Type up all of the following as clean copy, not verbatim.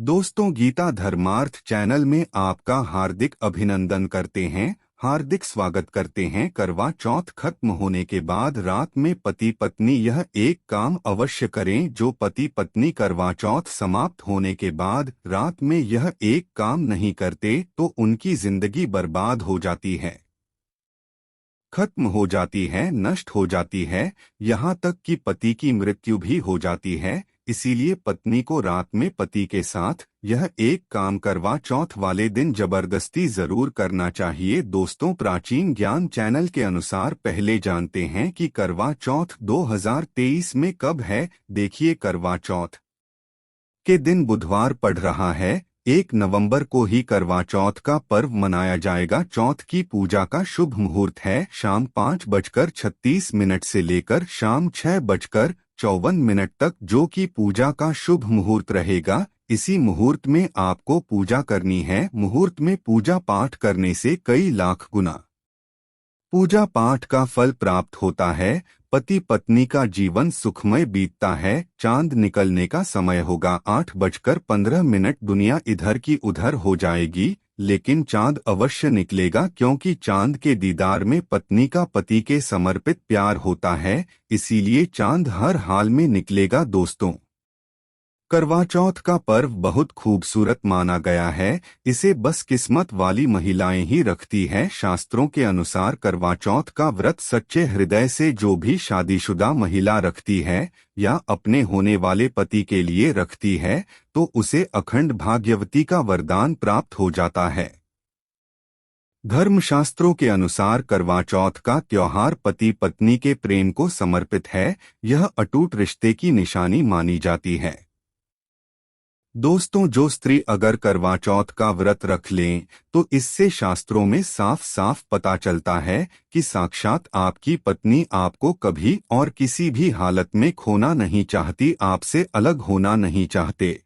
दोस्तों, गीता धर्मार्थ चैनल में आपका हार्दिक अभिनंदन करते हैं, हार्दिक स्वागत करते हैं। करवा चौथ खत्म होने के बाद रात में पति पत्नी यह एक काम अवश्य करें। जो पति पत्नी करवा चौथ समाप्त होने के बाद रात में यह एक काम नहीं करते तो उनकी जिंदगी बर्बाद हो जाती है, खत्म हो जाती है, नष्ट हो जाती है, यहाँ तक कि पति की मृत्यु भी हो जाती है। इसीलिए पत्नी को रात में पति के साथ यह एक काम करवा चौथ वाले दिन जबरदस्ती जरूर करना चाहिए। दोस्तों, प्राचीन ज्ञान चैनल के अनुसार पहले जानते हैं कि करवा चौथ 2023 में कब है। देखिए, करवा चौथ के दिन बुधवार पड़ रहा है। 1 नवंबर को ही करवा चौथ का पर्व मनाया जाएगा। चौथ की पूजा का शुभ मुहूर्त है शाम 5:36 से लेकर शाम 6:54 तक, जो कि पूजा का शुभ मुहूर्त रहेगा। इसी मुहूर्त में आपको पूजा करनी है। मुहूर्त में पूजा पाठ करने से कई लाख गुना पूजा पाठ का फल प्राप्त होता है। पति पत्नी का जीवन सुखमय बीतता है। चांद निकलने का समय होगा 8:15। दुनिया इधर की उधर हो जाएगी, लेकिन चांद अवश्य निकलेगा, क्योंकि चांद के दीदार में पत्नी का पति के समर्पित प्यार होता है। इसीलिए चांद हर हाल में निकलेगा। दोस्तों, करवा चौथ का पर्व बहुत खूबसूरत माना गया है। इसे बस किस्मत वाली महिलाएं ही रखती हैं। शास्त्रों के अनुसार करवा चौथ का व्रत सच्चे हृदय से जो भी शादीशुदा महिला रखती है या अपने होने वाले पति के लिए रखती है, तो उसे अखंड भाग्यवती का वरदान प्राप्त हो जाता है। धर्मशास्त्रों के अनुसार करवा चौथ का त्योहार पति पत्नी के प्रेम को समर्पित है। यह अटूट रिश्ते की निशानी मानी जाती है। दोस्तों, जो स्त्री अगर करवा चौथ का व्रत रख लें तो इससे शास्त्रों में साफ साफ पता चलता है कि साक्षात आपकी पत्नी आपको कभी और किसी भी हालत में खोना नहीं चाहती, आपसे अलग होना नहीं चाहते।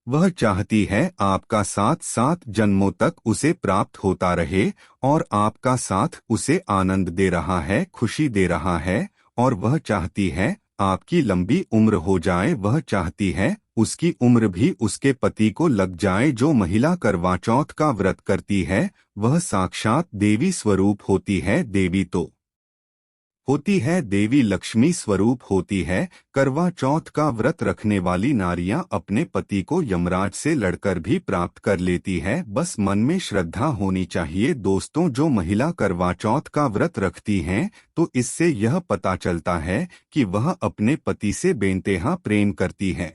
वह चाहती है आपका साथ 7 जन्मों तक उसे प्राप्त होता रहे, और आपका साथ उसे आनंद दे रहा है, खुशी दे रहा है। और वह चाहती है आपकी लंबी उम्र हो जाए। वह चाहती है उसकी उम्र भी उसके पति को लग जाए। जो महिला करवा चौथ का व्रत करती है वह साक्षात देवी स्वरूप होती है। देवी तो होती है, देवी लक्ष्मी स्वरूप होती है। करवा चौथ का व्रत रखने वाली नारियां अपने पति को यमराज से लड़कर भी प्राप्त कर लेती है। बस मन में श्रद्धा होनी चाहिए। दोस्तों, जो महिला करवा चौथ का व्रत रखती हैं तो इससे यह पता चलता है कि वह अपने पति से बेइंतहा प्रेम करती है।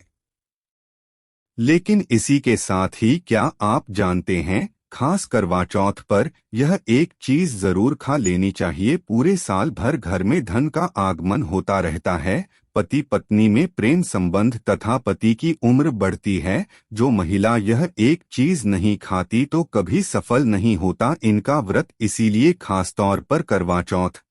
लेकिन इसी के साथ ही क्या आप जानते हैं, खास करवा चौथ पर यह एक चीज जरूर खा लेनी चाहिए। पूरे साल भर घर में धन का आगमन होता रहता है, पति पत्नी में प्रेम संबंध तथा पति की उम्र बढ़ती है। जो महिला यह एक चीज नहीं खाती तो कभी सफल नहीं होता इनका व्रत। इसीलिए खास तौर पर करवा चौथ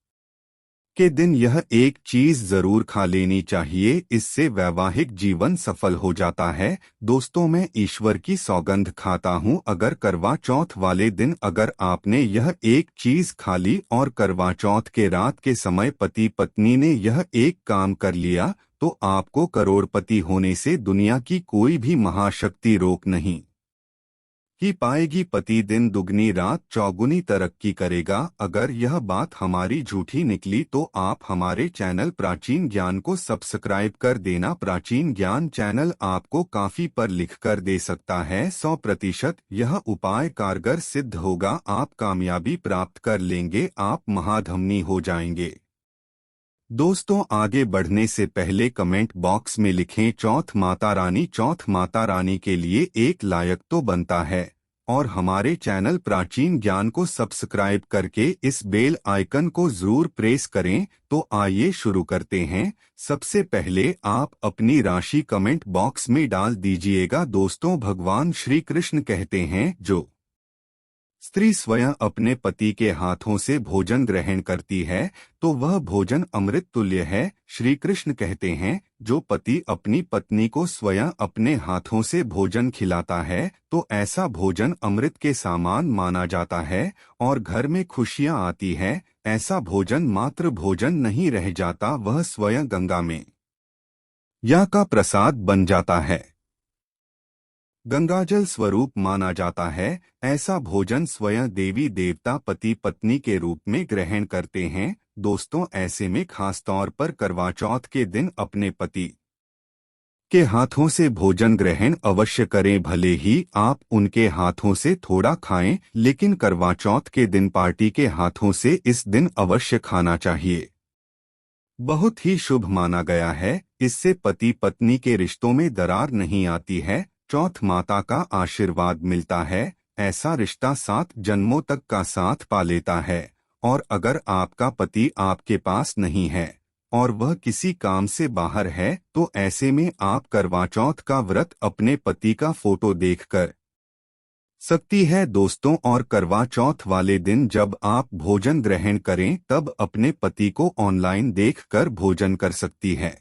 के दिन यह एक चीज जरूर खा लेनी चाहिए। इससे वैवाहिक जीवन सफल हो जाता है। दोस्तों, मैं ईश्वर की सौगंध खाता हूँ, अगर करवा चौथ वाले दिन अगर आपने यह एक चीज खा ली और करवा चौथ के रात के समय पति पत्नी ने यह एक काम कर लिया, तो आपको करोड़पति होने से दुनिया की कोई भी महाशक्ति रोक नहीं ही पाएगी। पति दिन दुगनी रात चौगुनी तरक्की करेगा। अगर यह बात हमारी झूठी निकली तो आप हमारे चैनल प्राचीन ज्ञान को सब्सक्राइब कर देना। प्राचीन ज्ञान चैनल आपको काफी पर लिख कर दे सकता है। 100% यह उपाय कारगर सिद्ध होगा। आप कामयाबी प्राप्त कर लेंगे, आप महाधमनी हो जाएंगे। दोस्तों, आगे बढ़ने से पहले कमेंट बॉक्स में लिखें चौथ माता रानी। चौथ माता रानी के लिए एक लायक तो बनता है। और हमारे चैनल प्राचीन ज्ञान को सब्सक्राइब करके इस बेल आइकन को जरूर प्रेस करें। तो आइए शुरू करते हैं। सबसे पहले आप अपनी राशि कमेंट बॉक्स में डाल दीजिएगा। दोस्तों, भगवान श्री कृष्ण कहते हैं, जो स्त्री स्वयं अपने पति के हाथों से भोजन ग्रहण करती है तो वह भोजन अमृत तुल्य है। श्री कृष्ण कहते हैं, जो पति अपनी पत्नी को स्वयं अपने हाथों से भोजन खिलाता है तो ऐसा भोजन अमृत के समान माना जाता है और घर में खुशियां आती है। ऐसा भोजन मात्र भोजन नहीं रह जाता, वह स्वयं गंगा में या का प्रसाद बन जाता है। गंगाजल स्वरूप माना जाता है। ऐसा भोजन स्वयं देवी देवता पति पत्नी के रूप में ग्रहण करते हैं। दोस्तों, ऐसे में खास तौर पर करवा चौथ के दिन अपने पति के हाथों से भोजन ग्रहण अवश्य करें। भले ही आप उनके हाथों से थोड़ा खाएं, लेकिन करवा चौथ के दिन पार्टी के हाथों से इस दिन अवश्य खाना चाहिए। बहुत ही शुभ माना गया है। इससे पति पत्नी के रिश्तों में दरार नहीं आती है। चौथ माता का आशीर्वाद मिलता है। ऐसा रिश्ता 7 जन्मों तक का साथ पा लेता है। और अगर आपका पति आपके पास नहीं है और वह किसी काम से बाहर है, तो ऐसे में आप करवा चौथ का व्रत अपने पति का फोटो देखकर सकती है दोस्तों। और करवा चौथ वाले दिन जब आप भोजन ग्रहण करें, तब अपने पति को ऑनलाइन देखकर भोजन कर सकती है।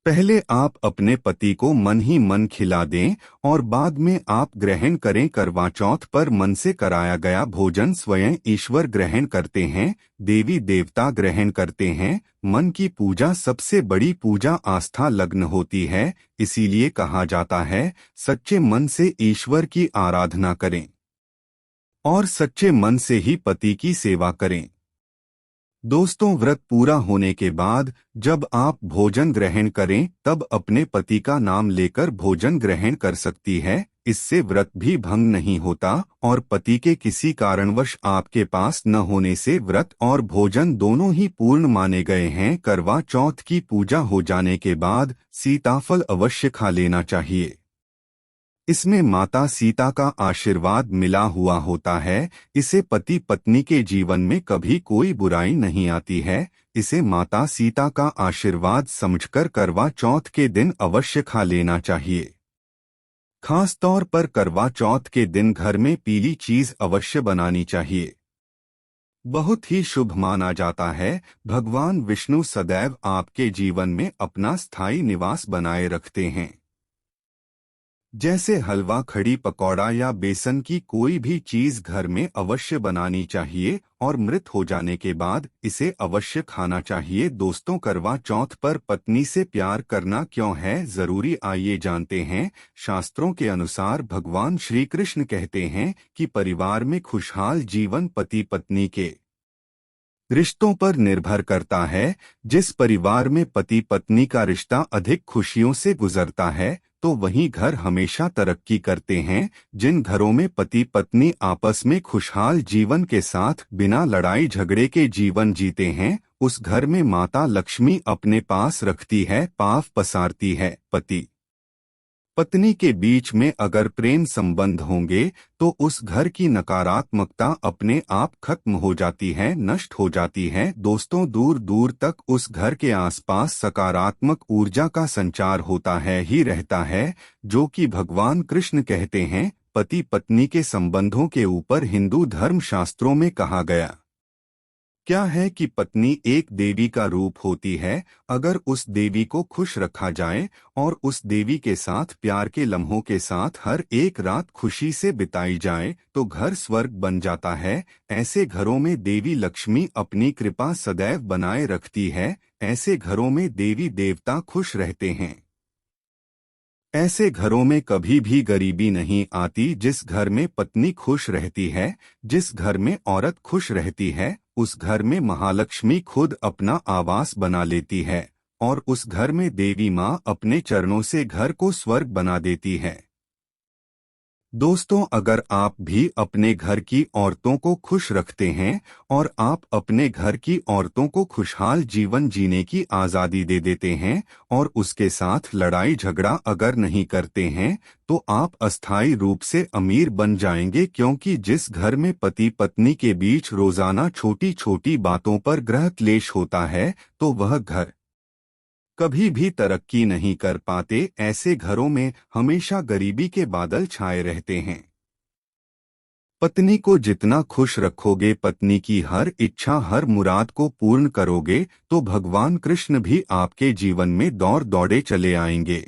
पहले आप अपने पति को मन ही मन खिला दें और बाद में आप ग्रहण करें। करवा चौथ पर मन से कराया गया भोजन स्वयं ईश्वर ग्रहण करते हैं, देवी देवता ग्रहण करते हैं। मन की पूजा सबसे बड़ी पूजा आस्था लग्न होती है। इसीलिए कहा जाता है, सच्चे मन से ईश्वर की आराधना करें और सच्चे मन से ही पति की सेवा करें। दोस्तों, व्रत पूरा होने के बाद जब आप भोजन ग्रहण करें, तब अपने पति का नाम लेकर भोजन ग्रहण कर सकती है। इससे व्रत भी भंग नहीं होता और पति के किसी कारणवश आपके पास न होने से व्रत और भोजन दोनों ही पूर्ण माने गए हैं। करवा चौथ की पूजा हो जाने के बाद सीताफल अवश्य खा लेना चाहिए। इसमें माता सीता का आशीर्वाद मिला हुआ होता है। इसे पति पत्नी के जीवन में कभी कोई बुराई नहीं आती है। इसे माता सीता का आशीर्वाद समझकर करवा चौथ के दिन अवश्य खा लेना चाहिए। खास तौर पर करवा चौथ के दिन घर में पीली चीज अवश्य बनानी चाहिए। बहुत ही शुभ माना जाता है। भगवान विष्णु सदैव आपके जीवन में अपना स्थायी निवास बनाए रखते हैं। जैसे हलवा, खड़ी पकौड़ा या बेसन की कोई भी चीज घर में अवश्य बनानी चाहिए और मृत हो जाने के बाद इसे अवश्य खाना चाहिए। दोस्तों, करवा चौथ पर पत्नी से प्यार करना क्यों है जरूरी, आइए जानते हैं। शास्त्रों के अनुसार भगवान श्री कृष्ण कहते हैं कि परिवार में खुशहाल जीवन पति पत्नी के रिश्तों पर निर्भर करता है। जिस परिवार में पति पत्नी का रिश्ता अधिक खुशियों से गुजरता है, तो वहीं घर हमेशा तरक्की करते हैं। जिन घरों में पति पत्नी आपस में खुशहाल जीवन के साथ बिना लड़ाई झगड़े के जीवन जीते हैं, उस घर में माता लक्ष्मी अपने पास रखती है, पाव पसारती है। पति पत्नी के बीच में अगर प्रेम संबंध होंगे, तो उस घर की नकारात्मकता अपने आप खत्म हो जाती है, नष्ट हो जाती है। दोस्तों, दूर दूर तक उस घर के आसपास सकारात्मक ऊर्जा का संचार होता है ही रहता है, जो कि भगवान कृष्ण कहते हैं। पति पत्नी के संबंधों के ऊपर हिंदू धर्म शास्त्रों में कहा गया क्या है कि पत्नी एक देवी का रूप होती है। अगर उस देवी को खुश रखा जाए और उस देवी के साथ प्यार के लम्हों के साथ हर एक रात खुशी से बिताई जाए, तो घर स्वर्ग बन जाता है। ऐसे घरों में देवी लक्ष्मी अपनी कृपा सदैव बनाए रखती है। ऐसे घरों में देवी देवता खुश रहते हैं। ऐसे घरों में कभी भी गरीबी नहीं आती। जिस घर में पत्नी खुश रहती है, जिस घर में औरत खुश रहती है, उस घर में महालक्ष्मी खुद अपना आवास बना लेती है और उस घर में देवी माँ अपने चरणों से घर को स्वर्ग बना देती है। दोस्तों, अगर आप भी अपने घर की औरतों को खुश रखते हैं और आप अपने घर की औरतों को खुशहाल जीवन जीने की आज़ादी दे देते हैं और उसके साथ लड़ाई झगड़ा अगर नहीं करते हैं, तो आप अस्थायी रूप से अमीर बन जाएंगे। क्योंकि जिस घर में पति पत्नी के बीच रोजाना छोटी छोटी बातों पर गृह क्लेश होता है, तो वह घर कभी भी तरक्की नहीं कर पाते। ऐसे घरों में हमेशा गरीबी के बादल छाए रहते हैं। पत्नी को जितना खुश रखोगे, पत्नी की हर इच्छा हर मुराद को पूर्ण करोगे, तो भगवान कृष्ण भी आपके जीवन में दौड़े चले आएंगे।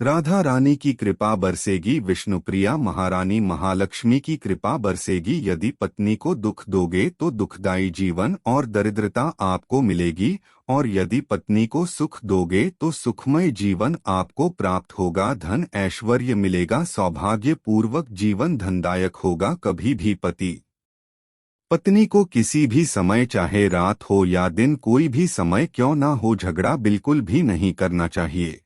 राधा रानी की कृपा बरसेगी, विष्णुप्रिया महारानी महालक्ष्मी की कृपा बरसेगी। यदि पत्नी को दुख दोगे तो दुखदायी जीवन और दरिद्रता आपको मिलेगी, और यदि पत्नी को सुख दोगे तो सुखमय जीवन आपको प्राप्त होगा। धन ऐश्वर्य मिलेगा, सौभाग्यपूर्वक जीवन धनदायक होगा। कभी भी पति पत्नी को किसी भी समय, चाहे रात हो या दिन, कोई भी समय क्यों ना हो, झगड़ा बिल्कुल भी नहीं करना चाहिए।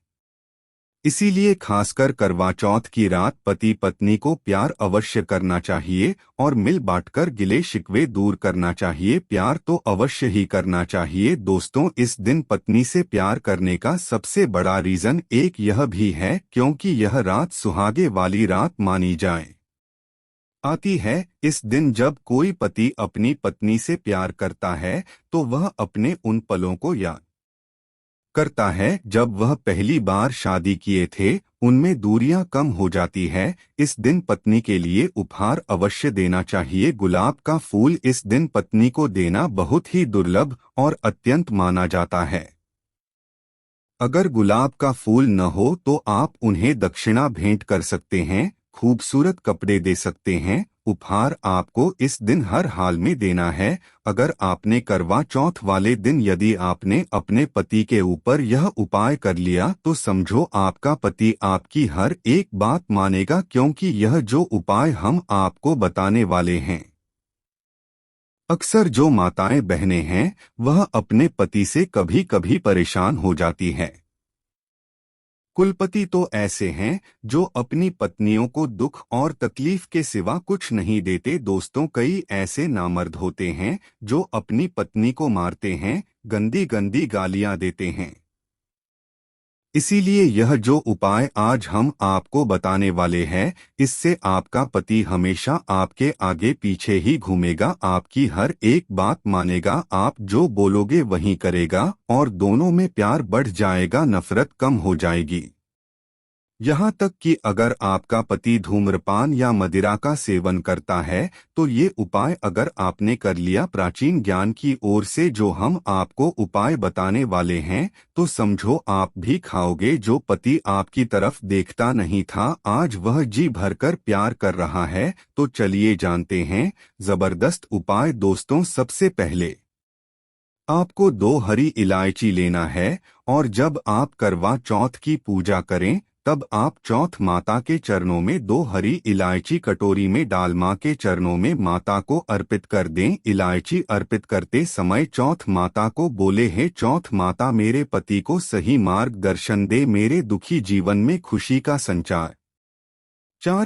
इसीलिए खासकर करवा चौथ की रात पति पत्नी को प्यार अवश्य करना चाहिए और मिल बांटकर गिले शिकवे दूर करना चाहिए। प्यार तो अवश्य ही करना चाहिए दोस्तों। इस दिन पत्नी से प्यार करने का सबसे बड़ा रीजन एक यह भी है क्योंकि यह रात सुहागे वाली रात मानी आती है। इस दिन जब कोई पति अपनी पत्नी से प्यार करता है तो वह अपने उन पलों को याद करता है जब वह पहली बार शादी किए थे। उनमें दूरियां कम हो जाती है। इस दिन पत्नी के लिए उपहार अवश्य देना चाहिए। गुलाब का फूल इस दिन पत्नी को देना बहुत ही दुर्लभ और अत्यंत माना जाता है। अगर गुलाब का फूल न हो तो आप उन्हें दक्षिणा भेंट कर सकते हैं, खूबसूरत कपड़े दे सकते हैं। उपहार आपको इस दिन हर हाल में देना है। अगर आपने करवा चौथ वाले दिन यदि आपने अपने पति के ऊपर यह उपाय कर लिया तो समझो आपका पति आपकी हर एक बात मानेगा, क्योंकि यह जो उपाय हम आपको बताने वाले हैं, अक्सर जो माताएं बहनें हैं वह अपने पति से कभी कभी परेशान हो जाती हैं। कुलपति तो ऐसे हैं जो अपनी पत्नियों को दुख और तकलीफ के सिवा कुछ नहीं देते। दोस्तों, कई ऐसे नामर्द होते हैं जो अपनी पत्नी को मारते हैं, गंदी गंदी गालियां देते हैं। इसीलिए यह जो उपाय आज हम आपको बताने वाले हैं, इससे आपका पति हमेशा आपके आगे पीछे ही घूमेगा, आपकी हर एक बात मानेगा, आप जो बोलोगे वही करेगा और दोनों में प्यार बढ़ जाएगा, नफरत कम हो जाएगी। यहाँ तक कि अगर आपका पति धूम्रपान या मदिरा का सेवन करता है तो ये उपाय अगर आपने कर लिया प्राचीन ज्ञान की ओर से जो हम आपको उपाय बताने वाले हैं, तो समझो आप भी खाओगे। जो पति आपकी तरफ देखता नहीं था आज वह जी भरकर प्यार कर रहा है। तो चलिए जानते हैं जबरदस्त उपाय। दोस्तों, सबसे पहले आपको 2 हरी इलायची लेना है और जब आप करवा चौथ की पूजा करें तब आप चौथ माता के चरणों में 2 हरी इलायची कटोरी में डाल मां के चरणों में माता को अर्पित कर दें। इलायची अर्पित करते समय चौथ माता को बोले, हे चौथ माता, मेरे पति को सही मार्गदर्शन दे, मेरे दुखी जीवन में खुशी का संचार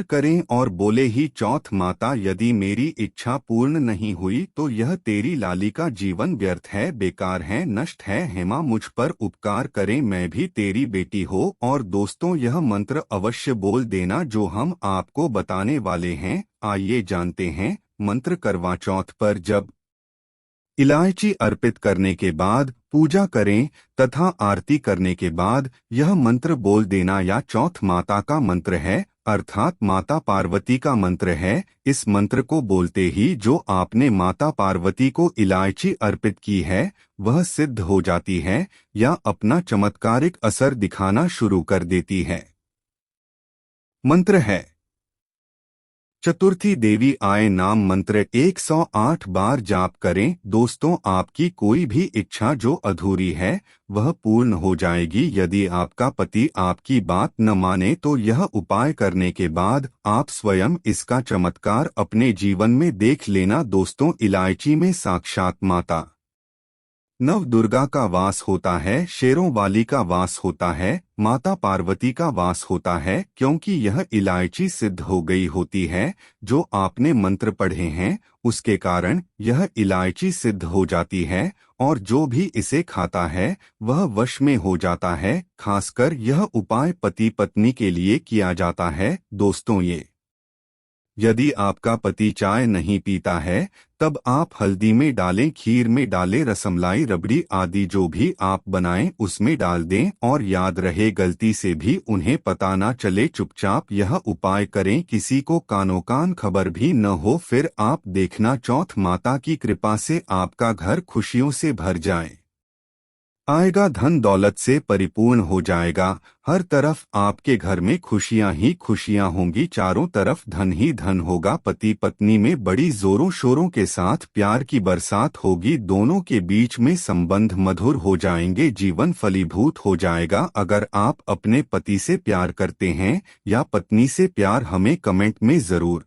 करें। और बोले ही चौथ माता, यदि मेरी इच्छा पूर्ण नहीं हुई तो यह तेरी लाली का जीवन व्यर्थ है, बेकार है, नष्ट है। हेमा, मुझ पर उपकार करें, मैं भी तेरी बेटी हो। और दोस्तों, यह मंत्र अवश्य बोल देना जो हम आपको बताने वाले हैं। आइए जानते हैं मंत्र। करवा चौथ पर जब इलायची अर्पित करने के बाद पूजा करें तथा आरती करने के बाद यह मंत्र बोल देना। या चौथ माता का मंत्र है, अर्थात माता पार्वती का मंत्र है। इस मंत्र को बोलते ही जो आपने माता पार्वती को इलायची अर्पित की है वह सिद्ध हो जाती है या अपना चमत्कारिक असर दिखाना शुरू कर देती है। मंत्र है चतुर्थी देवी आए नाम मंत्र 108 बार जाप करें। दोस्तों, आपकी कोई भी इच्छा जो अधूरी है वह पूर्ण हो जाएगी। यदि आपका पति आपकी बात न माने तो यह उपाय करने के बाद आप स्वयं इसका चमत्कार अपने जीवन में देख लेना। दोस्तों, इलायची में साक्षात माता नव दुर्गा का वास होता है, शेरों वाली का वास होता है, माता पार्वती का वास होता है। क्योंकि यह इलायची सिद्ध हो गई होती है जो आपने मंत्र पढ़े हैं, उसके कारण यह इलायची सिद्ध हो जाती है और जो भी इसे खाता है वह वश में हो जाता है। खासकर यह उपाय पति पत्नी के लिए किया जाता है। दोस्तों, यदि आपका पति चाय नहीं पीता है तब आप हल्दी में डालें, खीर में डालें, रसमलाई, रबड़ी आदि जो भी आप बनाएं उसमें डाल दें। और याद रहे गलती से भी उन्हें पता ना चले, चुपचाप यह उपाय करें, किसी को कानो कान खबर भी न हो। फिर आप देखना चौथ माता की कृपा से आपका घर खुशियों से भर जाए। आएगा, धन दौलत से परिपूर्ण हो जाएगा। हर तरफ आपके घर में खुशियां ही खुशियां होंगी, चारों तरफ धन ही धन होगा। पति पत्नी में बड़ी जोरों शोरों के साथ प्यार की बरसात होगी, दोनों के बीच में संबंध मधुर हो जाएंगे, जीवन फलीभूत हो जाएगा। अगर आप अपने पति से प्यार करते हैं या पत्नी से प्यार, हमें कमेंट में जरूर